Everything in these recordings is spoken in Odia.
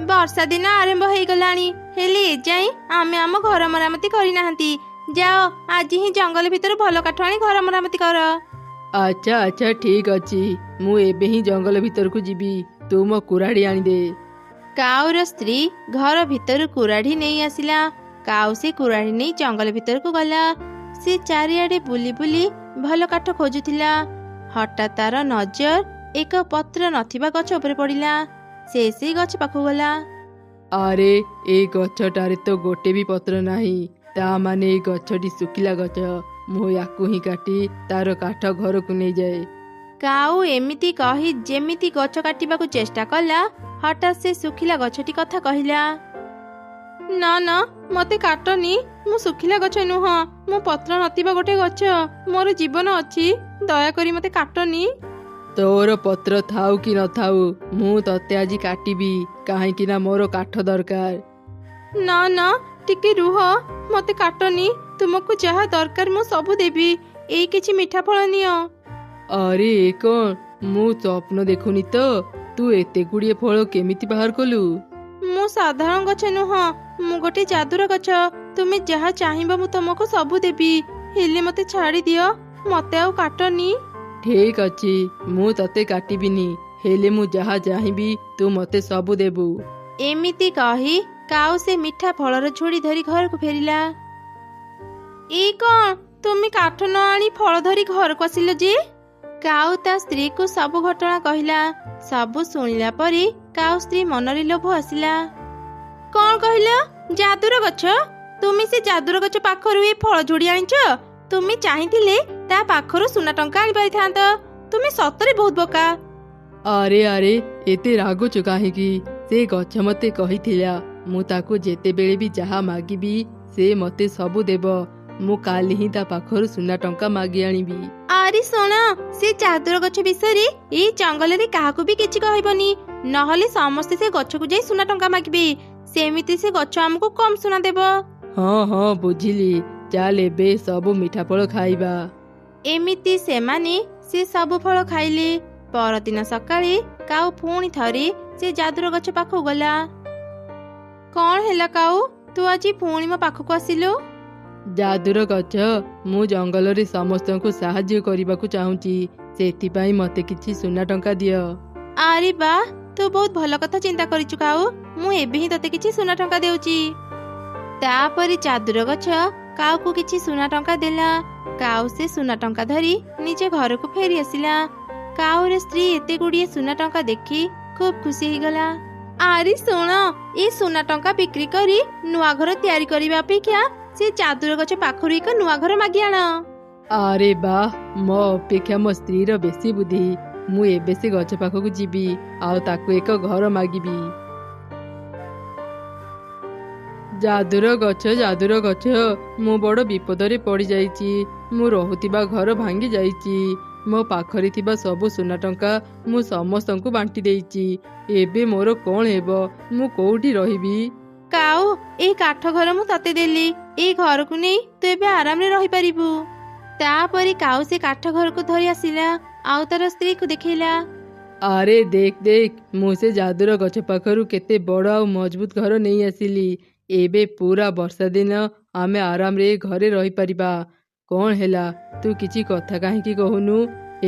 ବର୍ଷା ଦିନ ଆରମ୍ଭ ହେଇଗଲାଣି, ହେଲେ ଏଯାଏଁ ଆମେ ଆମ ଘର ମରାମତି କରିନାହାନ୍ତି। ଯାଅ ଆଜି ହିଁ ଜଙ୍ଗଲ ଭିତରୁ ଭଲ କାଠ ଆଣି ଘର ମରାମତି କର। ଆଚ୍ଛା ଆଚ୍ଛା ଠିକ୍ ଅଛି, ମୁଁ ଏବେ ହିଁ ଜଙ୍ଗଲ ଭିତରକୁ ଯିବି। ତୁ ମୋ କୁରାଢ଼ୀ ଆଣିଦେ। କାଉର ସ୍ତ୍ରୀ ଘର ଭିତରୁ କୁରାଢ଼ୀ ନେଇ ଆସିଲା। କାଉ ସେ କୁରାଢ଼ୀ ନେଇ ଜଙ୍ଗଲ ଭିତରକୁ ଗଲା। ସେ ଚାରିଆଡେ ବୁଲି ବୁଲି ଭଲ କାଠ ଖୋଜୁଥିଲା। ହଠାତ୍ ତାର ନଜର ଏକ ପତ୍ର ନଥିବା ଗଛ ଉପରେ ପଡ଼ିଲା। ସେ ସେଇ ଗଛ ପାଖକୁ ଗଲା। ଆରେ ଏଇ ଗଛଟାରେ ତ ଗୋଟେ ବି ପତ୍ର ନାହିଁ, ତା ମାନେ ଏଇ ଗଛଟି ଶୁଖିଲା ଗଛ। ମୁଁ ୟାକୁ ହିଁ କାଟି ତାର କାଠ ଘରକୁ ନେଇଯାଏ। କାଉ ଏମିତି କହି ଯେମିତି ଗଛ କାଟିବାକୁ ଚେଷ୍ଟା କଲା, ହଠାତ୍ ସେ ଶୁଖିଲା ଗଛଟି କଥା କହିଲା। ନା ନା, ମତେ କାଟନି, ମୁଁ ଶୁଖିଲା ଗଛ ନୁହଁ, ମୁଁ ପତ୍ର ନଥିବା ଗୋଟେ ଗଛ। ମୋର ଜୀବନ ଅଛି, ଦୟାକରି ମତେ କାଟନି। ତୋର ପତ୍ର ଥାଉ କି ନଥାଉ, ମୁଁ ତତେ ଆଜି କାଟିବି, କାହିଁକି ନା ମୋର କାଠ ଦରକାର। ନା ନା, ଟିକେ ରୁହ, ମତେ କାଟନି। ତୁମକୁ ଯାହା ଦରକାର ମୁଁ ସବୁ ଦେବି। ଏଇ କିଛି ମିଠା ଫଳ ନିଅ। ଆରେ ଏ କଣ, ମୁଁ ସ୍ୱପ୍ନ ଦେଖୁନି ତ? ତୁ ଏତେ ଗୁଡ଼ିଏ ଫଳ କେମିତି ବାହାର କଲୁ? ମୁଁ ସାଧାରଣ ଗଛ ନୁହଁ, ମୁଁ ଗୋଟେ ଯାଦୁର ଗଛ। ତୁମେ ଯାହା ଚାହିଁବ ମୁଁ ତମକୁ ସବୁ ଦେବି, ହେଲେ ମତେ ଛାଡ଼ି ଦିଅ, ମତେ ଆଉ କାଟନି। ଠିକ୍ ଅଛି, ମୁଁ ତତେ କାଟିବିନି, ହେଲେ ମୁଁ ଯାହା ଚାହିଁବି ତୁ ମତେ ସବୁ ଦେବୁ। ଏମିତି କହି କାଉ ସେ ମିଠା ଫଳର ଝୁଡ଼ି ଧରି ଘରକୁ ଫେରିଲା। ଏଇ କଣ, ତୁମେ କାଠ ନ ଆଣି ଫଳ ଧରି ଘରକୁ ଆସିଲ ଯେ? କାଉ ତା ସ୍ତ୍ରୀକୁ ସବୁ ଘଟଣା କହିଲା। ସବୁ ଶୁଣିଲା ପରେ କାଉ ସ୍ତ୍ରୀ ମନରେ ଲୋଭ ଆସିଲା। କଣ କହିଲ? ଯାଦୁର ଗଛ? ତୁମେ ସେ ଯାଦୁର ଗଛ ପାଖରୁ ଏ ଫଳ ଝୁଡ଼ି ଆଣିଛ? ତୁମେ ଚାହିଁଥିଲେ ତା ପାଖରୁ ସୁନା ଟଙ୍କା ଆଣିପାରିଥାନ୍ତ। ତୁମେ ସତରେ ବହୁତ ବୋକା। ଆରେ ଆରେ, ଏତେ ରାଗୁଛୁ କାହିଁକି? ସେ ଗଛ ମତେ କହିଥିଲା ମୁଁ ତାକୁ ଯେତେବେଳେ ବି ଯାହା ମାଗିବି ସେ ମତେ ସବୁ ଦେବ। ମୁଁ କାଲି ହିଁ ତା ପାଖରୁ ସୁନା ଟଙ୍କା ମାଗି ଆଣିବି। ଆରେ ଶୁଣ, ସେ ଯାଦୁର ଗଛ ବିଷୟରେ ଏଇ ଜଙ୍ଗଲରେ କାହାକୁ ବି କିଛି କହିବନି, ନହେଲେ ସମସ୍ତେ ସେ ଗଛକୁ ଯାଇ ସୁନା ଟଙ୍କା ମାଗିବେ। ସେମିତି ସେ ଗଛ ଆମକୁ କମ ସୁନା ଦେବ। ହଁ ହଁ ବୁଝିଲି, ଚାଲ ଏବେ ସବୁ ମିଠା ଫଳ ଖାଇବା। ଏମିତି ସେମାନେ ସେ ସବୁ ଫଳ ଖାଇଲେ। ପରଦିନ ସକାଳେ କାଉ ପୁଣି ଥରେ ସେ ଯାଦୁର ଗଛ ପାଖକୁ ଗଲା। କଣ ହେଲା କାଉ, ତୁ ଆଜି ପୁଣି ମୋ ପାଖକୁ ଆସିଲୁ? ଯାଦୁର ଗଛ, ମୁଁ ଜଙ୍ଗଲରେ ସମସ୍ତଙ୍କୁ ସାହାଯ୍ୟ କରିବାକୁ ଚାହୁଁଛି, ସେଥିପାଇଁ ମତେ କିଛି ସୁନା ଟଙ୍କା ଦିଅ। ଆରେ ବା, ତୁ ବହୁତ ଭଲ କଥା ଚିନ୍ତା କରିଛୁ କାଉ। ମୁଁ ଏବେ ହିଁ ତତେ କିଛି ସୁନା ଟଙ୍କା ଦେଉଛି। ତାପରେ ଯାଦୁର ଗଛ କାଉକୁ କିଛି ସୁନା ଟଙ୍କା ଦେଲା। କାଉ ସେ ସୁନା ଟଙ୍କା ଧରି ନିଜ ଘରକୁ ଫେରି ଆସିଲା। କାଉର ସ୍ତ୍ରୀ ଏତେ ଗୁଡ଼ିଏ ସୁନା ଟଙ୍କା ଦେଖି ଖୁବ ଖୁସି ହେଇଗଲା। ଆରେ ଶୁଣ, ଏ ସୁନା ଟଙ୍କା ବିକ୍ରି କରି ନୂଆ ଘର ତିଆରି କରିବା ଅପେକ୍ଷା ସେ ଯାଦୁର ଗଛ ପାଖରୁ ଏକ ନୂଆ ଘର ମାଗି ଆଣ। ଆରେ ବା, ମୋ ଅପେକ୍ଷା ମୋ ସ୍ତ୍ରୀର ବେଶୀ ବୁଦ୍ଧି। ମୁଁ ଏବେ ସେ ଗଛ ପାଖକୁ ଯିବି ଆଉ ତାକୁ ଏକ ଘର ମାଗିବି। ଯାଦୁର ଗଛ, ମୁଁ ବଡ଼ ବିପଦରେ ପଡ଼ିଯାଇଛି। ମୁଁ ରହୁଥିବା ଘର ଭାଙ୍ଗି ଯାଇଛି। ମୋ ପାଖରେ ଥିବା ସବୁ ସୁନା ଟଙ୍କା ମୁଁ ସମସ୍ତଙ୍କୁ ବାଣ୍ଟି ଦେଇଛି। ଏବେ ମୋର କଣ ହେବ? ମୁଁ କୋଉଠି ରହିବି? କାଉ, ଏଇ କାଠ ଘର ମୁଁ ତତେ ଦେଲି, ଏଇ ଘରକୁ ନେଇ ତୁ ଏବେ ଆରାମରେ ରହିପାରିବୁ। ତାପରେ କାଉ ସେ କାଠ ଘରକୁ ଧରି ଆସିଲା ଆଉ ତାର ସ୍ତ୍ରୀକୁ ଦେଖେଇଲା। ଆରେ ଦେଖ ଦେଖ, ମୁଁ ସେ ଯାଦୁର ଗଛ ପାଖରୁ କେତେ ବଡ଼ ଆଉ ମଜବୁତ ଘର ନେଇ ଆସିଲି। ଏବେ ପୁରା ବର୍ଷା ଦିନ ଆମେ ଆରାମରେ ଏ ଘରେ ରହିପାରିବା। କଣ ହେଲା, ତୁ କିଛି କଥା କାହିଁକି କହୁନୁ?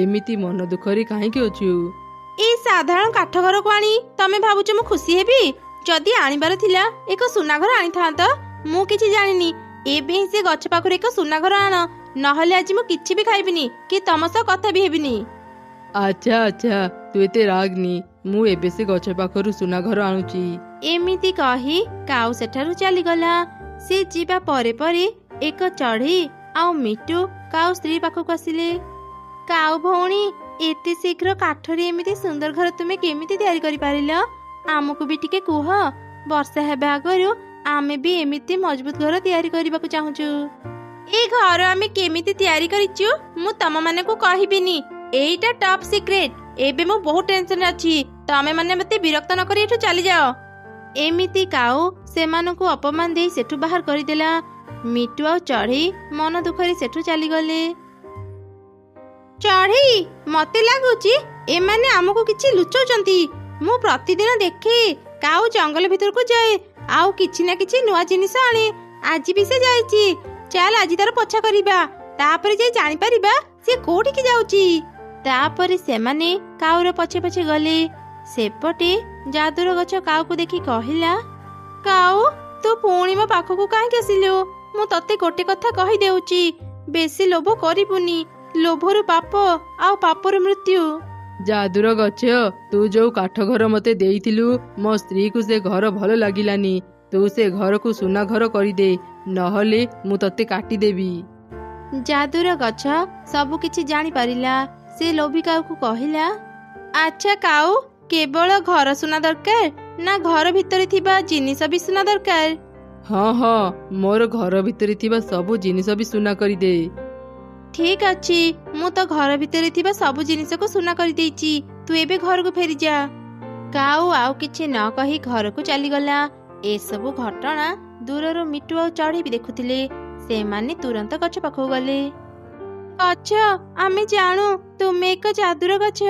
ଏମିତି ମନ ଦୁଃଖରେ କାହିଁକି ଅଛୁ? ଏଇ ସାଧାରଣ କାଠ ଘରକୁ ଆଣି ତମେ ଭାବୁଛ ମୁଁ ଖୁସି ହେବି? ଯଦି ଆଣିବାର ଥିଲା ଏକ ସୁନା ଘର ଆଣିଥାନ୍ତ। ମୁଁ କିଛି ଜାଣିନି, ଏବେ ହିଁ ସେ ଗଛ ପାଖରୁ ଏକ ସୁନା ଘର ଆଣ, ନହେଲେ ଆଜି ମୁଁ କିଛି ବି ଖାଇବିନି କି ତମ ସହ କଥା ବି ହେବିନି। ଆଚ୍ଛା ଆଚ୍ଛା, ତୁ ଏତେ ରାଗନି, ମୁଁ ଏବେ ସେ ଗଛ ପାଖରୁ ସୁନା ଘର ଆଣୁଛି। ଏମିତି କହି କାଉ ସେଠାରୁ ଚାଲିଗଲା। ସେ ଯିବା ପରେ ପରେ ଏକ ଚଢ଼େଇ ଆଉ ମିଟୁ କାଉ ସ୍ତ୍ରୀ ପାଖକୁ ଆସିଲେ। କାଉ ଭଉଣୀ, ଏତେ ଶୀଘ୍ର କାଠରେ ଏମିତି ସୁନ୍ଦର ଘର ତୁମେ କେମିତି ତିଆରି କରିପାରିଲ? ଆମକୁ ବି ଟିକେ କୁହ, ବର୍ଷା ହେବା ଆଗରୁ ଆମେ ବି ଏମିତି ମଜବୁତ ଘର ତିଆରି କରିବାକୁ ଚାହୁଁଛୁ। ଏଇ ଘର ଆମେ କେମିତି ତିଆରି କରିଛୁ ମୁଁ ତମ ମାନଙ୍କୁ କହିବିନି, ଏଇଟା ଟପ୍ ସିକ୍ରେଟ। ଏବେ ମୁଁ ବହୁତ ଟେନସନରେ ଅଛି, ତମେ ମାନେ ମତେ ବିରକ୍ତ ନ କରି ଏଠୁ ଚାଲିଯାଅ। ଏମିତି କାଉ ସେମାନଙ୍କୁ ଅପମାନ ଦେଇ ସେଠୁ ବାହାର କରିଦେଲା। ମିଟୁ ଆଉ ଚଢ଼େଇ ମନ ଦୁଃଖରେ ସେଠୁ ଚାଲିଗଲେ। ଚଢ଼େଇ, ମତେ ଲାଗୁଛି ଏମାନେ ଆମକୁ କିଛି ଲୁଚଉଛନ୍ତି। ମୁଁ ପ୍ରତିଦିନ ଦେଖେ କାଉ ଜଙ୍ଗଲ ଭିତରକୁ ଯାଏ ଆଉ କିଛି ନା କିଛି ନୂଆ ଜିନିଷ ଆଣେ। ଆଜି ବି ସେ ଯାଇଛି। ଚାଲ ଆଜି ତାର ପଛା କରିବା, ତାପରେ ଯାଇ ଜାଣିପାରିବା ସେ କୋଉଠିକି ଯାଉଛି। ତାପରେ ସେମାନେ କାଉର ପଛେ ପଛେ ଗଲେ। ସେପଟେ ଯାଦୁର ଗଛ କାଉକୁ ଦେଖି କହିଲା, କାଉ ତୁ ପୁଣି ମୋ ପାଖକୁ କାହିଁକି ଆସିଲୁ? ମୁଁ ତତେ ଗୋଟେ କଥା କହିଦେଉଛି, ବେଶୀ ଲୋଭ କରିବୁନି। ଲୋଭରୁ ପାପ, ଆଉ ପାପରୁ ମୃତ୍ୟୁ। ଯାଦୁର ଗଛ, ତୁ ଯୋଉ କାଠ ଘର ମତେ ଦେଇଥିଲୁ, ମୋ ସ୍ତ୍ରୀକୁ ସେ ଘର ଭଲ ଲାଗିଲାନି। ତୁ ସେ ଘରକୁ ସୁନା ଘର କରିଦେ, ନହେଲେ ମୁଁ ତତେ କାଟିଦେବି। ଯାଦୁର ଗଛ ସବୁ କିଛି ଜାଣିପାରିଲା। ସେ ଲୋଭୀ କାଉକୁ କହିଲା, ଆଚ୍ଛା କାଉ, କେବଳ ଘର ସୁନା ଦରକାର ନା ଘର ଭିତରେ ଥିବା ଜିନିଷ ବି ସୁନା ଦରକାର? ହଁ ହଁ, ମୋର ଘର ଭିତରେ ଥିବା ସବୁ ଜିନିଷ ବି ସୁନା କରିଦେ। ଠିକ ଅଛି, ମୁଁ ତ ଘର ଭିତରେ ଥିବା ସବୁ ଜିନିଷକୁ ସୁନା କରିଦେଇଛି। ତୁ ଏବେ ଘରକୁ ଫେରିଯା। କାଉ ଆଉ କିଛି ନ କହି ଘରକୁ ଚାଲିଗଲା। ଏସବୁ ଘଟଣା ଦୂରରୁ ମିଟୁ ଆଉ ଚଢ଼େଇ ବି ଦେଖୁଥିଲେ। ସେମାନେ ତୁରନ୍ତ ଗଛ ପାଖକୁ ଗଲେ। ଗଛ, ଆମେ ଜାଣୁ ତୁମେ ଏକ ଯାଦୁର ଗଛ।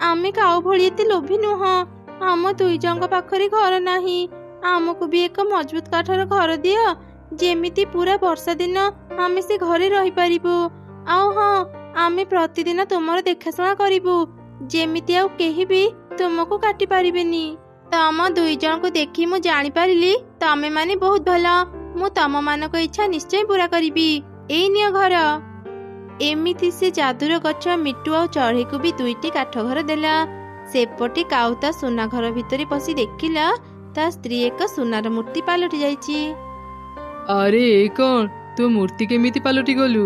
ଆମେ କାଉ ଭଳି ଏତେ ଲୋଭୀ ନୁହଁ। ଆମ ଦୁଇ ଜଣଙ୍କ ପାଖରେ ଘର ନାହିଁ। ଆମକୁ ବି ଏକ ମଜବୁତ କାଠର ଘର ଦିଅ, ଯେମିତି ପୁରା ବର୍ଷା ଦିନ ଆମେ ସେ ଘରେ ରହିପାରିବୁ। ଆଉ ହଁ, ଆମେ ପ୍ରତିଦିନ ତୁମର ଦେଖାଶୁଣା କରିବୁ, ଯେମିତି ଆଉ କେହି ବି ତୁମକୁ କାଟି ପାରିବେନି। ତମ ଦୁଇ ଜଣଙ୍କୁ ଦେଖି ମୁଁ ଜାଣିପାରିଲି ତମେ ମାନେ ବହୁତ ଭଲ। ମୁଁ ତମ ମାନଙ୍କ ଇଚ୍ଛା ନିଶ୍ଚୟ ପୂରା କରିବି। ଏଇ ନିଅ ଘର। ଏମିତି ସେ ଯାଦୁର ଗଛ ମିଟୁ ଆଉ ଚଢ଼େଇକୁ ବି ଦୁଇଟି କାଠ ଘର ଦେଲା। ସେପଟେ କାଉ ତା ସୁନା ଘର ଭିତରେ ପଶି ଦେଖିଲା ତା ସ୍ତ୍ରୀ ଏକ ସୁନାର ମୂର୍ତ୍ତି ପାଲଟି ଯାଇଛି। ଆରେ ଏ କଣ? ତୁ ମୂର୍ତ୍ତି କେମିତି ପାଲଟି ଗଲୁ?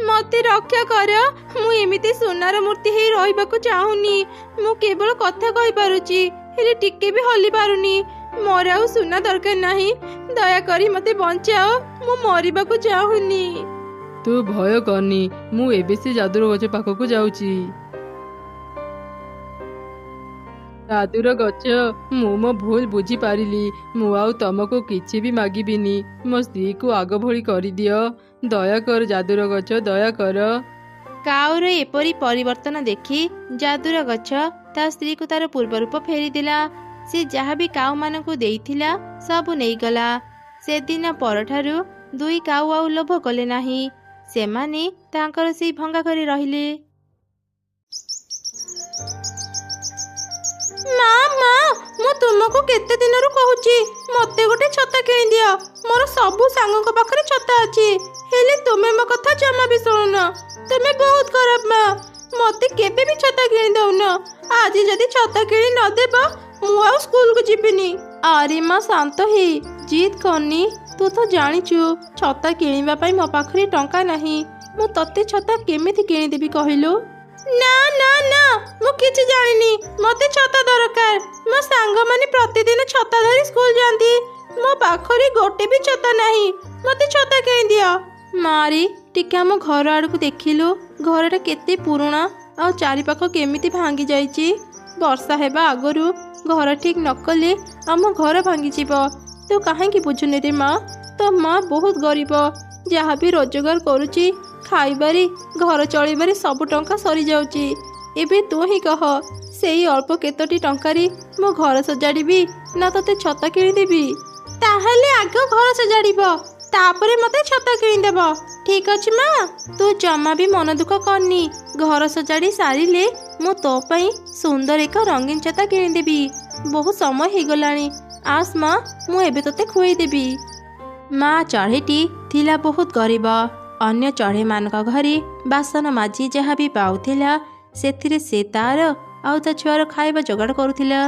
ମତେ ରକ୍ଷା କର, ମୁଁ ଏମିତି ସୁନାର ମୂର୍ତ୍ତି ହେଇ ରହିବାକୁ ଚାହୁଁନି। ମୁଁ କେବଳ କଥା କହିପାରୁଛି, ହେଲେ ଟିକେ ବି ହଲି ପାରୁନି। ମୋର ଆଉ ସୁନା ଦରକାର ନାହିଁ। ଦୟାକରି ମତେ ବଞ୍ଚାଅ, ମୁଁ ମରିବାକୁ ଚାହୁଁନି। ତୁ ଭୟ କରନି, ମୁଁ ଏବେ ସେ ଯାଦୁର ଗଛ ପାଖକୁ ଯାଉଛି। ଯାଦୁର ଗଛ, ମୁଁ ମୋ ଭୁଲ ବୁଝିପାରିଲି। ମୁଁ ଆଉ ତମକୁ କିଛି ବି ମାଗିବିନି। ମୋ ସ୍ତ୍ରୀକୁ ଆଗ ଭଳି କରିଦିଅ। ଦୟାକର ଯାଦୁର ଗଛ, ଦୟାକର। କାଉର ଏପରି ପରିବର୍ତ୍ତନ ଦେଖି ଯାଦୁର ଗଛ ତା ସ୍ତ୍ରୀକୁ ତାର ପୂର୍ବ ରୂପ ଫେରିଦେଲା। ସେ ଯାହା ବି କାଉମାନଙ୍କୁ ଦେଇଥିଲା ସବୁ ନେଇଗଲା। ସେଦିନ ପରଠାରୁ ଦୁଇ କାଉ ଆଉ ଲୋଭ କଲେ ନାହିଁ। ସେମାନେ ତାଙ୍କର ସେଇ ଭଙ୍ଗା ଘରେ ରହିଲେ। ମା ମା, ମୁଁ ତୁମକୁ କେତେ ଦିନରୁ କହୁଛି ମତେ ଗୋଟେ ଛତା କିଣିଦିଅ। ମୋର ସବୁ ସାଙ୍ଗଙ୍କ ପାଖରେ ଛତା ଅଛି, ହେଲେ ତୁମେ ମୋ କଥା ଜମା ବି ଶୁଣୁନ। ତୁମେ ବହୁତ ଖରାପ ମା, ମତେ କେବେ ବି ଛତା କିଣି ଦଉନ। ଆଜି ଯଦି ଛତା କିଣି ନଦେବ, ମୁଁ ଆଉ ସ୍କୁଲକୁ ଯିବିନି। ଆରେ ମା, ଶାନ୍ତ ହେ, ଜିଦ୍ କରନି। ତୁ ତ ଜାଣିଛୁ ଛତା କିଣିବା ପାଇଁ ମୋ ପାଖରେ ଟଙ୍କା ନାହିଁ। ମୁଁ ତତେ ଛତା କେମିତି କିଣିଦେବି କହିଲୁ? ନା ନା ନା, ମୁଁ କିଛି ଜାଣିନି। ମତେ ଛତା ଦରକାର। ମୋ ସାଙ୍ଗମାନେ ପ୍ରତିଦିନ ଛତା ଧରି ସ୍କୁଲ ଯାଆନ୍ତି। ମୋ ପାଖରେ ଗୋଟେ ବି ଛତା ନାହିଁ। ମତେ ଛତା କିଣିଦିଅ। ମାରି, ଟିକେ ଆମ ଘର ଆଡକୁ ଦେଖିଲୁ। ଘରଟା କେତେ ପୁରୁଣା ଆଉ ଚାରିପାଖ କେମିତି ଭାଙ୍ଗି ଯାଇଛି। ବର୍ଷା ହେବା ଆଗରୁ ଘର ଠିକ ନ କଲେ ଆମ ଘର ଭାଙ୍ଗିଯିବ। ତୁ କାହିଁକି ବୁଝୁନି ରେ ମା? ତୋ ମା ବହୁତ ଗରିବ। ଯାହା ବି ରୋଜଗାର କରୁଛି, ଖାଇବାରେ, ଘର ଚଳିବାରେ ସବୁ ଟଙ୍କା ସରିଯାଉଛି। ଏବେ ତୁ ହିଁ କହ, ସେଇ ଅଳ୍ପ କେତୋଟି ଟଙ୍କାରେ ମୁଁ ଘର ସଜାଡ଼ିବି ନା ତତେ ଛତା କିଣିଦେବି? ତାହେଲେ ଆଗ ଘର ସଜାଡ଼ିବ, ତାପରେ ମତେ ଛତା କିଣିଦେବ। ଠିକ ଅଛି ମା, ତୁ ଜମା ବି ମନ ଦୁଃଖ କରନି। ଘର ସଜାଡ଼ି ସାରିଲେ ମୁଁ ତୋ ପାଇଁ ସୁନ୍ଦର ଏକ ରଙ୍ଗୀନ ଛତା କିଣିଦେବି। ବହୁତ ସମୟ ହେଇଗଲାଣି, ଆସ ମା, ମୁଁ ଏବେ ତତେ ଖୁଆଇଦେବି। ମା ଚଢ଼େଇଟି ଥିଲା ବହୁତ ଗରିବ। ଅନ୍ୟ ଚଢ଼େଇମାନଙ୍କ ଘରେ ବାସନ ମାଜି ଯାହା ବି ପାଉଥିଲା, ସେଥିରେ ସେ ତାର ଆଉ ତା ଛୁଆର ଖାଇବା ଯୋଗାଡ଼ କରୁଥିଲା।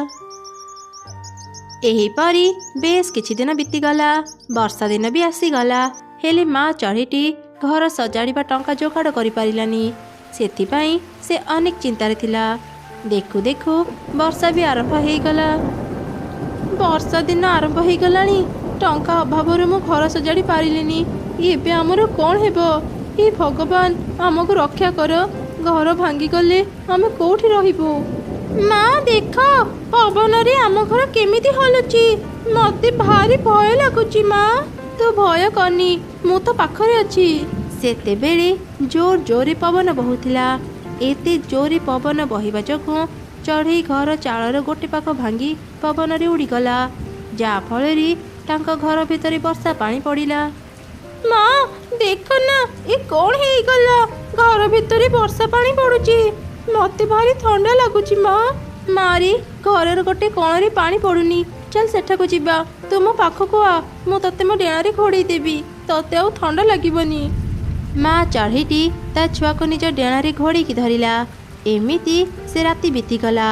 ଏହିପରି ବେଶ କିଛି ଦିନ ବିତିଗଲା। ବର୍ଷା ଦିନ ବି ଆସିଗଲା, ହେଲେ ମା ଚଢ଼େଇଟି ଘର ସଜାଡ଼ିବା ଟଙ୍କା ଯୋଗାଡ଼ କରିପାରିଲାନି। ସେଥିପାଇଁ ସେ ଅନେକ ଚିନ୍ତାରେ ଥିଲା। ଦେଖୁ ଦେଖୁ ବର୍ଷା ବି ଆରମ୍ଭ ହେଇଗଲା। ବର୍ଷା ଦିନ ଆରମ୍ଭ ହେଇଗଲାଣି, ଟଙ୍କା ଅଭାବରୁ ମୁଁ ଘର ସଜାଡ଼ି ପାରିଲିନି। ଏବେ ଆମର କ'ଣ ହେବ? ହେ ଭଗବାନ, ଆମକୁ ରକ୍ଷା କର। ଘର ଭାଙ୍ଗିଗଲେ ଆମେ କୋଉଠି ରହିବୁ? ମା ଦେଖ, ପବନରେ ଆମ ଘର କେମିତି ହଲୁଛି। ମତେ ଭାରି ଭୟ ଲାଗୁଛି ମା। ତୁ ଭୟ କରନି, ମୁଁ ତ ପାଖରେ ଅଛି। ସେତେବେଳେ ଜୋରରେ ପବନ ବହୁଥିଲା। ଏତେ ଜୋରେ ପବନ ବହିବା ଯୋଗୁଁ ଚଢ଼େଇ ଘର ଚାଳର ଗୋଟେ ପାଖ ଭାଙ୍ଗି ପବନରେ ଉଡ଼ିଗଲା, ଯାହାଫଳରେ ତାଙ୍କ ଘର ଭିତରେ ବର୍ଷା ପାଣି ପଡ଼ିଲା। ମା ଦେଖ ନା, ଏ କ'ଣ ହେଇଗଲା? ଘର ଭିତରେ ବର୍ଷା ପାଣି ପଡୁଛି, ମତେ ଭାରି ଥଣ୍ଡା ଲାଗୁଛି। ମାରି ଘରର ଗୋଟେ କଣରେ ପାଣି ପଡୁନି, ଚାଲ ସେଠାକୁ ଯିବା। ତୁ ମୋ ପାଖକୁ ଆ, ମୁଁ ତତେ ମୋ ଡେଣାରେ ଘୋଡ଼େଇ ଦେବି, ତତେ ଆଉ ଥଣ୍ଡା ଲାଗିବନି। ମା ଚଢ଼େଇଟି ତା ଛୁଆକୁ ନିଜ ଡେଣାରେ ଘୋଡ଼େଇକି ଧରିଲା। ଏମିତି ସେ ରାତି ବିତିଗଲା।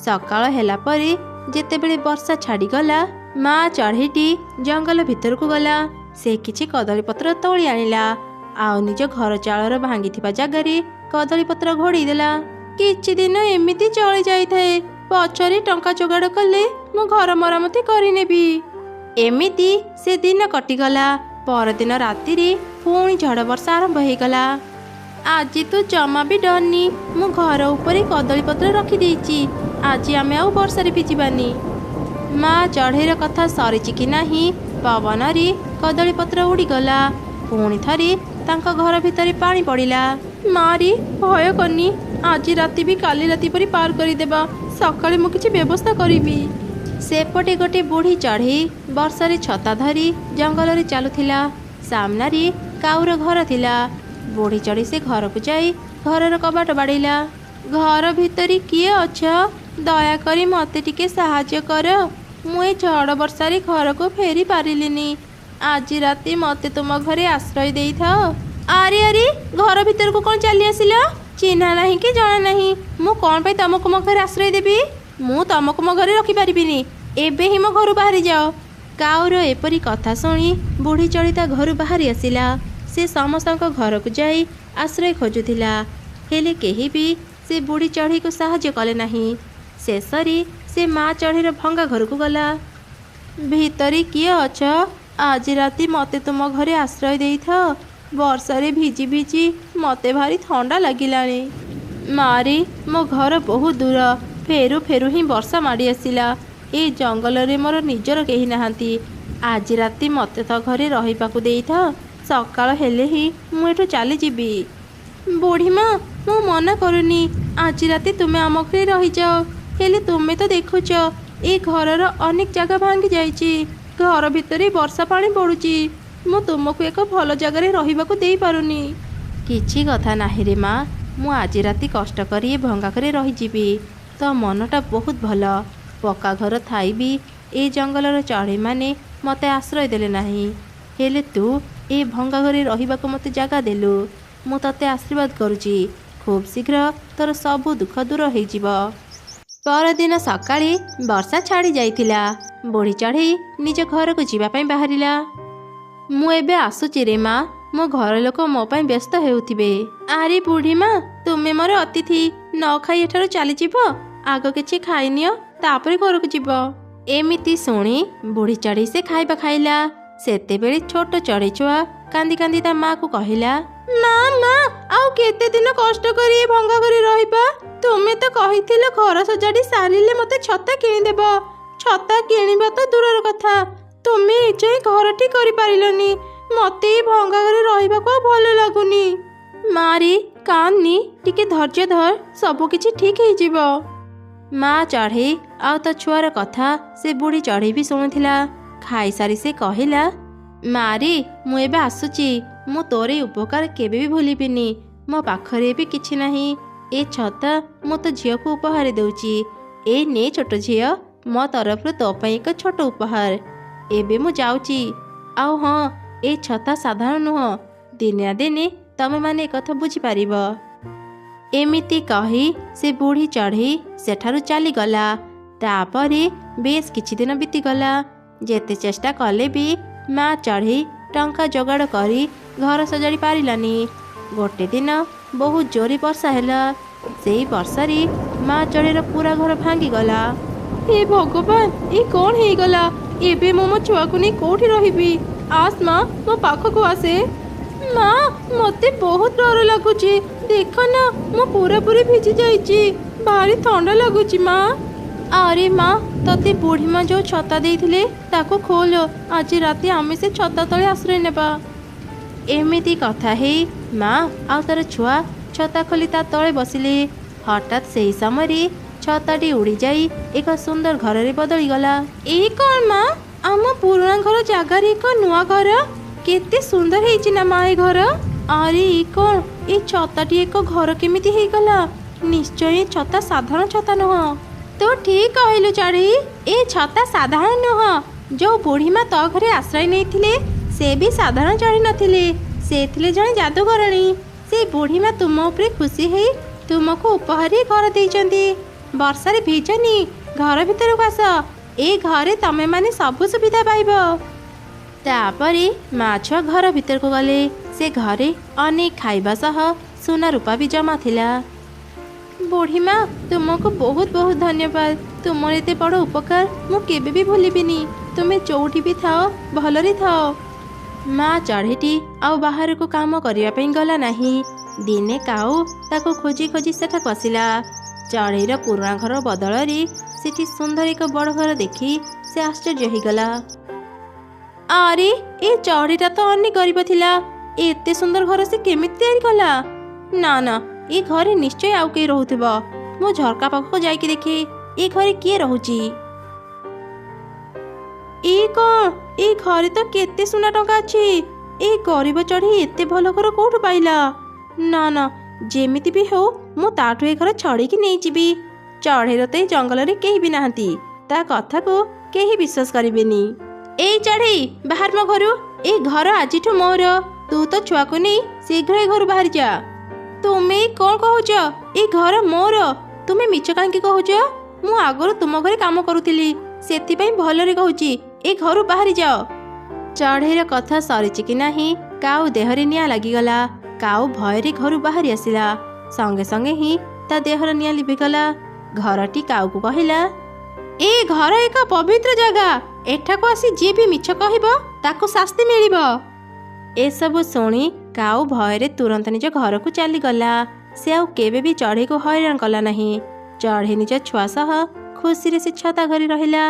ସକାଳ ହେଲା ପରେ ଯେତେବେଳେ ବର୍ଷା ଛାଡ଼ିଗଲା, ମା ଚଢ଼େଇଟି ଜଙ୍ଗଲ ଭିତରକୁ ଗଲା। ସେ କିଛି କଦଳୀପତ୍ର ତୋଳି ଆଣିଲା, ଆଉ ନିଜ ଘର ଚାଳର ଭାଙ୍ଗିଥିବା ଜାଗାରେ କଦଳୀପତ୍ର ଘୋଡ଼େଇ ଦେଲା। କିଛି ଦିନ ଏମିତି ଚଳି ଯାଇଥାଏ, ପଛରେ ଟଙ୍କା ଯୋଗାଡ଼ କଲେ ମୁଁ ଘର ମରାମତି କରିନେବି। ଏମିତି ସେ ଦିନ କଟିଗଲା। ପରଦିନ ରାତିରେ ପୁଣି ଝଡ଼ ବର୍ଷା ଆରମ୍ଭ ହେଇଗଲା। ଆଜି ତୁ ଜମା ବି ଡରନି, ମୁଁ ଘର ଉପରେ କଦଳୀପତ୍ର ରଖିଦେଇଛି, ଆଜି ଆମେ ଆଉ ବର୍ଷାରେ ଭିଜିବାନି। ମା ଚଢ଼େଇର କଥା ସରିଛି କି ନାହିଁ, ପବନରେ କଦଳୀପତ୍ର ଉଡ଼ିଗଲା। ପୁଣି ଥରେ ତାଙ୍କ ଘର ଭିତରେ ପାଣି ପଡ଼ିଲା। ମାରି ଭୟ କରନି, ଆଜି ରାତି ବି କାଲି ରାତି ପରି ପାର କରିଦେବା, ସକାଳେ ମୁଁ କିଛି ବ୍ୟବସ୍ଥା କରିବି। ସେପଟେ ଗୋଟେ ବୁଢ଼ୀ ଚଢ଼େଇ ବର୍ଷାରେ ଛତା ଧରି ଜଙ୍ଗଲରେ ଚାଲୁଥିଲା। ସାମ୍ନାରେ କାଉର ଘର ଥିଲା। ବୁଢ଼ୀ ଚଢ଼େଇ ସେ ଘରକୁ ଯାଇ ଘରର କବାଟ ବାଡ଼େଇଲା। ଘର ଭିତରେ କିଏ ଅଛ? ଦୟାକରି ମୋତେ ଟିକେ ସାହାଯ୍ୟ କର, ମୁଁ ଏ ଝଡ଼ ବର୍ଷାରେ ଘରକୁ ଫେରି ପାରିଲିନି, ଆଜି ରାତି ମୋତେ ତୁମ ଘରେ ଆଶ୍ରୟ ଦେଇଥାଅ। ଆରେ ଆରେ, ଘର ଭିତରକୁ କ'ଣ ଚାଲି ଆସିଲ? ଚିହ୍ନା ନାହିଁ କି ଜଣା ନାହିଁ, ମୁଁ କ'ଣ ପାଇଁ ତମକୁ ମୋ ଘରେ ଆଶ୍ରୟ ଦେବି? ମୁଁ ତମକୁ ମୋ ଘରେ ରଖିପାରିବିନି, ଏବେ ହିଁ ମୋ ଘରୁ ବାହାରି ଯାଅ। କାଉର ଏପରି କଥା ଶୁଣି ବୁଢ଼ୀ ଚଢ଼େଇ ତା ଘରୁ ବାହାରି ଆସିଲା। ସେ ସମସ୍ତଙ୍କ ଘରକୁ ଯାଇ ଆଶ୍ରୟ ଖୋଜୁଥିଲା, ହେଲେ କେହି ବି ସେ ବୁଢ଼ୀ ଚଢ଼େଇକୁ ସାହାଯ୍ୟ କଲେ ନାହିଁ। ଶେଷରେ ସେ ମା ଚଢ଼େଇର ଭଙ୍ଗା ଘରକୁ ଗଲା। ଭିତରେ କିଏ ଅଛ? ଆଜି ରାତି ମୋତେ ତୁମ ଘରେ ଆଶ୍ରୟ ଦେଇଥାଅ, ବର୍ଷାରେ ଭିଜି ଭିଜି ମୋତେ ଭାରି ଥଣ୍ଡା ଲାଗିଲାଣି। ମାରି ମୋ ଘର ବହୁତ ଦୂର, ଫେରୁ ଫେରୁ ହିଁ ବର୍ଷା ମାଡ଼ି ଆସିଲା। ଏ ଜଙ୍ଗଲରେ ମୋର ନିଜର କେହି ନାହାନ୍ତି, ଆଜି ରାତି ମୋତେ ତ ଘରେ ରହିବାକୁ ଦେଇଥାଅ, ସକାଳ ହେଲେ ହିଁ ମୁଁ ଏଠୁ ଚାଲିଯିବି। ବୁଢ଼ୀମା ମୁଁ ମନା କରୁନି, ଆଜି ରାତି ତୁମେ ଆମ ଘରେ ରହିଯାଅ, ହେଲେ ତୁମେ ତ ଦେଖୁଛ ଏ ଘରର ଅନେକ ଜାଗା ଭାଙ୍ଗି ଯାଇଛି, ଘର ଭିତରେ ବର୍ଷା ପାଣି ପଡ଼ୁଛି, ମୁଁ ତୁମକୁ ଏକ ଭଲ ଜାଗାରେ ରହିବାକୁ ଦେଇପାରୁନି। କିଛି କଥା ନାହିଁ ରେ ମା, ମୁଁ ଆଜି ରାତି କଷ୍ଟ କରି ଏ ଭଙ୍ଗା ଘରେ ରହିଯିବି। ତ ମନଟା ବହୁତ ଭଲ, ପକ୍କା ଘର ଥାଇ ବି ଏ ଜଙ୍ଗଲର ଚଢ଼େଇମାନେ ମୋତେ ଆଶ୍ରୟ ଦେଲେ ନାହିଁ, ହେଲେ ତୁ ଏ ଭଙ୍ଗା ଘରେ ରହିବାକୁ ମୋତେ ଜାଗା ଦେଲୁ, ମୁଁ ତତେ ଆଶୀର୍ବାଦ କରୁଛି, ଖୁବ୍ ଶୀଘ୍ର ତୋର ସବୁ ଦୁଃଖ ଦୂର ହେଇଯିବ। ପରଦିନ ସକାଳେ ବର୍ଷା ଛାଡ଼ି ଯାଇଥିଲା। ବୁଢ଼ୀ ଚଢ଼େଇ ନିଜ ଘରକୁ ଯିବା ପାଇଁ ବାହାରିଲା। ମୁଁ ଏବେ ଆସୁଛି ରେ ମା, ମୋ ଘର ଲୋକ ମୋ ପାଇଁ ବ୍ୟସ୍ତ ହେଉଥିବେ। ଆରେ ବୁଢ଼ୀ ମା, ତୁମେ ମୋର ଅତିଥି, ନ ଖାଇ ଏଠାରୁ ଚାଲିଯିବ? ଆଗ କିଛି ଖାଇନିଅ, ତାପରେ ଘରକୁ ଯିବ। ଏମିତି ଶୁଣି ବୁଢ଼ୀ ଚଢ଼େଇ ସେ ଖାଇବା ଖାଇଲା। ସେତେବେଳେ ଛୋଟ ଚଢ଼େଇ ଛୁଆ କାନ୍ଦି କାନ୍ଦି ତା ମାକୁ କହିଲା, ମା ମା ଆଉ କେତେ ଦିନ କଷ୍ଟ କରି ଏ ଭଙ୍ଗା ଘରେ ରହିବା? ତୁମେ ତ କହିଥିଲ ଘର ସଜାଡ଼ି ସାରିଲେ ମୋତେ ଛତା କିଣିଦେବ। ଛତା କିଣିବା ତ ଦୂରର କଥା, ତୁମେ ଏଯାଏଁ ଘରଟି କରିପାରିଲନି, ମୋତେ ଏ ଭଙ୍ଗା ଘରେ ରହିବାକୁ ଆଉ ଭଲ ଲାଗୁନି। ମାରି କାନ୍ଦିନି, ଟିକେ ଧୈର୍ଯ୍ୟ ଧର, ସବୁ କିଛି ଠିକ୍ ହେଇଯିବ। ମା ଚଢ଼େଇ ଆଉ ତା ଛୁଆର କଥା ସେ ବୁଢ଼ୀ ଚଢ଼େଇ ବି ଶୁଣୁଥିଲା। ଖାଇସାରି ସେ କହିଲା, ମାରି ମୁଁ ଏବେ ଆସୁଛି, ମୁଁ ତୋର ଏ ଉପକାର କେବେ ବି ଭୁଲିବିନି। ମୋ ପାଖରେ ଏବେ କିଛି ନାହିଁ, ଏ ଛତା ମୁଁ ତୋ ଝିଅକୁ ଉପହାର ଦେଉଛି, ଏ ନେ ଛୋଟ ଝିଅ, ମୋ ତରଫରୁ ତୋ ପାଇଁ ଏକ ଛୋଟ ଉପହାର। ଏବେ ମୁଁ ଯାଉଛି। ଆଉ ହଁ, ଏ ଛତା ସାଧାରଣ ନୁହଁ, ଦିନେ ନା ଦିନେ ତମେମାନେ ଏକଥା ବୁଝିପାରିବ। ଏମିତି କହି ସେ ବୁଢ଼ୀ ଚଢ଼େଇ ସେଠାରୁ ଚାଲିଗଲା। ତାପରେ ବେଶ କିଛି ଦିନ ବିତିଗଲା। ଯେତେ ଚେଷ୍ଟା କଲେ ବି ମା ଚଢ଼େଇ ଟଙ୍କା ଯୋଗାଡ଼ କରି ଘର ସଜାଡ଼ି ପାରିଲାନି। ଗୋଟେ ଦିନ ବହୁତ ଜୋରେ ବର୍ଷା ହେଲା। ସେଇ ବର୍ଷାରେ ମା ଚଢ଼େଇର ପୁରା ଘର ଭାଙ୍ଗିଗଲା। ହେ ଭଗବାନ, ଏ କ'ଣ ହେଇଗଲା? ଏବେ ମୁଁ ମୋ ଛୁଆକୁ ନେଇ କୋଉଠି ରହିବି? ଆସ ମା, ମୋ ପାଖକୁ ଆସେ। ମା ମୋତେ ବହୁତ ଡର ଲାଗୁଛି, ଦେଖ ନା ମୁଁ ପୁରାପୁରି ଭିଜି ଯାଇଛି, ଭାରି ଥଣ୍ଡା ଲାଗୁଛି ମା। ଆରେ ମା, ତତେ ବୁଢ଼ୀ ମା ଯୋଉ ଛତା ଦେଇଥିଲେ ତାକୁ ଖୋଲ, ଆଜି ରାତି ଆମେ ସେ ଛତା ତଳେ ଆଶ୍ରୟ ନେବା। ଏମିତି କଥା ହେଇ ମା ଆଉ ତାର ଛୁଆ ଛତା ଖୋଲି ତା ତଳେ ବସିଲେ। ହଠାତ୍ ସେହି ସମୟରେ ଛତାଟି ଉଡ଼ିଯାଇ ଏକ ସୁନ୍ଦର ଘରରେ ବଦଳିଗଲା। ଏଇ କ'ଣ ମା? ଆମ ପୁରୁଣା ଘର ଜାଗାରେ ଏକ ନୂଆ ଘର? କେତେ ସୁନ୍ଦର ହେଇଛି ନା ମା ଏ ଘର? ଆରେ ଏ କ'ଣ? ଏ ଛତାଟି ଏକ ଘର କେମିତି ହେଇଗଲା? ନିଶ୍ଚୟ ଏ ଛତା ସାଧାରଣ ଛତା ନୁହଁ। ତୁ ଠିକ୍ କହିଲୁ ଚଢ଼େଇ, ଏ ଛତା ସାଧାରଣ ନୁହଁ। ଯୋଉ ବୁଢ଼ୀମା ତୋ ଘରେ ଆଶ୍ରୟ ନେଇଥିଲେ ସେ ବି ସାଧାରଣ ଚଢ଼େଇ ନଥିଲେ, ସେ ଥିଲେ ଜଣେ ଯାଦୁକରଣୀ। ସେ ବୁଢ଼ୀମା ତୁମ ଉପରେ ଖୁସି ହେଇ ତୁମକୁ ଉପହାରୀ ଘର ଦେଇଛନ୍ତି। ବର୍ଷାରେ ଭିଜନି, ଘର ଭିତରକୁ ଆସ। ଏ ଘରେ ତମେମାନେ ସବୁ ସୁବିଧା ପାଇବ। ତାପରେ ମା ଛୁଆ ଘର ଭିତରକୁ ଗଲେ। ସେ ଘରେ ଅନେକ ଖାଇବା ସହ ସୁନା ରୂପା ବି ଜମା ଥିଲା। ବୁଢ଼ୀମା, ତୁମକୁ ବହୁତ ବହୁତ ଧନ୍ୟବାଦ। ତୁମର ଏତେ ବଡ଼ ଉପକାର ମୁଁ କେବେ ବି ଭୁଲିବିନି। ତୁମେ ଯୋଉଠି ବି ଥାଅ ଭଲରେ ଥାଅ। ମା ଚଢ଼େଇଟି ଆଉ ବାହାରକୁ କାମ କରିବା ପାଇଁ ଗଲା ନାହିଁ। ଦିନେ କାଉ ତାକୁ ଖୋଜି ଖୋଜି ସେଠାକୁ ଆସିଲା। ଚଢ଼େଇର ପୁରୁଣା ଘର ବଦଳରେ ସେଠି ସୁନ୍ଦର ଏକ ବଡ଼ ଘର ଦେଖି ସେ ଆଶ୍ଚର୍ଯ୍ୟ ହେଇଗଲା। ଆରେ ଏ ଚଢ଼େଇଟା ତ ଅନେକ ଗରିବ ଥିଲା, ଏତେ ସୁନ୍ଦର ଘର ସେ କେମିତି ତିଆରି କଲା? ନା ନା, ଏ ଘରେ ନିଶ୍ଚୟ ଆଉ କେହି ରହୁଥିବ। ମୁଁ ଝରକା ପାଖକୁ ଯାଇକି ଦେଖେ ଏ ଘରେ କିଏ ରହୁଛି। ଏ କ'ଣ? ଏ ଘରେ ତ କେତେ ସୁନା ଟଙ୍କା ଅଛି। ଏ ଗରିବ ଚଢ଼େଇ ଏତେ ଭଲ ଘର କୋଉଠୁ ପାଇଲା? ନା ନା, ଯେମିତି ବି ହଉ ମୁଁ ତାଠୁ ଏ ଘର ଛଡ଼େଇକି ନେଇଯିବି। ଚଢ଼େଇର ତ ଏ ଜଙ୍ଗଲରେ କେହି ବି ନାହାନ୍ତି, ତା କଥାକୁ କେହି ବିଶ୍ୱାସ କରିବେନି। ଏଇ ଚଢ଼େଇ, ବାହାର ମୋ ଘରୁ। ଏ ଘର ଆଜିଠୁ ମୋର। ତୁ ତ ଛୁଆକୁ ନେଇ ଶୀଘ୍ର ଏ ଘରୁ ବାହାରି ଯା। ତୁମେ କ'ଣ କହୁଛ? ଏ ଘର ମୋର। ତୁମେ ମିଛ କାହିଁକି କହୁଛ? ମୁଁ ଆଗରୁ ତୁମ ଘରେ କାମ କରୁଥିଲି, ସେଥିପାଇଁ ଭଲରେ କହୁଛି, ଏ ଘରୁ ବାହାରି ଯାଅ। ଚଢ଼େଇର କଥା ସରିଛି କି ନାହିଁ, କାଉ ଦେହରେ ନିଆଁ ଲାଗିଗଲା। କାଉ ଭୟରେ ଘରୁ ବାହାରି ଆସିଲା। ସଙ୍ଗେ ସଙ୍ଗେ ହିଁ ତା ଦେହର ନିଆଁ ଲିଭିଗଲା। ଘରଟି କାଉକୁ କହିଲା, ଏ ଘର ଏକ ପବିତ୍ର ଜାଗା। ଏଠାକୁ ଆସି ଯିଏ ବି ମିଛ କହିବ ତାକୁ ଶାସ୍ତି ମିଳିବ। ଏସବୁ ଶୁଣି କାଉ ଭୟରେ ତୁରନ୍ତ ନିଜ ଘରକୁ ଚାଲିଗଲା। ସେ ଆଉ କେବେ ବି ଚଢ଼େଇକୁ ହଇରାଣ କଲା ନାହିଁ। ଚଢ଼େଇ ନିଜ ଛୁଆ ସହ ଖୁସିରେ ସେ ଛତା ଘରେ ରହିଲା।